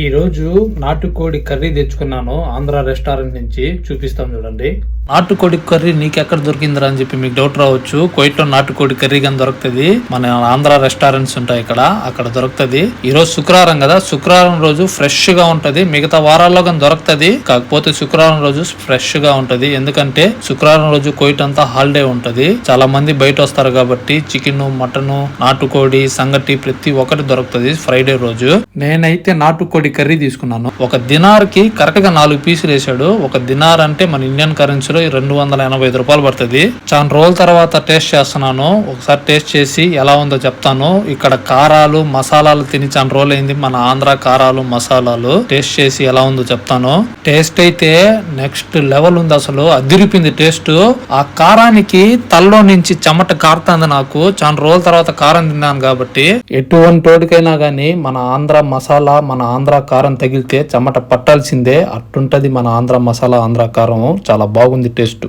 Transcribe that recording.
ఈ రోజు నాటుకోడి కర్రీ తెచ్చుకున్నాను ఆంధ్ర రెస్టారెంట్ నుంచి, చూపిస్తాం చూడండి. నాటుకోడి కర్రీ నీకెక్కడ దొరికిందిరా అని చెప్పి మీకు డౌట్ రావచ్చు. కోయిట్లో నాటుకోడి కర్రీ కానీ దొరుకుతుంది. మన ఆంధ్ర రెస్టారెంట్స్ ఉంటాయి అక్కడ దొరుకుతుంది. ఈ రోజు శుక్రవారం కదా, శుక్రవారం రోజు ఫ్రెష్ గా ఉంటది. మిగతా వారాల్లో కానీ దొరుకుతుంది, కాకపోతే శుక్రవారం రోజు ఫ్రెష్ గా ఉంటది. ఎందుకంటే శుక్రవారం రోజు కోయిట్ అంతా హాలిడే ఉంటది. చాలా మంది బయట వస్తారు కాబట్టి చికెన్, మటన్, నాటుకోడి సంగటి ప్రతి ఒక్కటి దొరుకుతుంది ఫ్రైడే రోజు. నేనైతే నాటుకోడి కర్రీ తీసుకున్నాను. ఒక దినార్కి కరెక్ట్ గా 4 పీసులు వేసాడు. ఒక దినార్ అంటే మన ఇండియన్ కరెన్సీలో 285 రూపాయలు పడుతుంది. చాలా రోజుల తర్వాత టేస్ట్ చేస్తున్నాను. ఒకసారి టేస్ట్ చేసి ఎలా ఉందో చెప్తాను. ఇక్కడ కారాలు మసాలాలు తిని చాలా రోజులైంది. మన ఆంధ్ర కారాలు మసాలాలు టేస్ట్ చేసి ఎలా ఉందో చెప్తాను. టేస్ట్ అయితే నెక్స్ట్ లెవెల్ ఉంది. అసలు అదిరిపింది టేస్ట్. ఆ కారానికి తల్లో నుంచి చెమట కారుతుంది. నాకు చాలా రోజుల తర్వాత కారం తిన్నాను కాబట్టి ఎటువంటి తోటికైనా గానీ మన ఆంధ్ర మసాలా, మన ఆంధ్ర కారం తగిలితే చెమట పట్టాల్సిందే. అట్టుంటది మన ఆంధ్ర మసాలా, ఆంధ్ర కారం. చాలా బాగుంది టేస్ట్.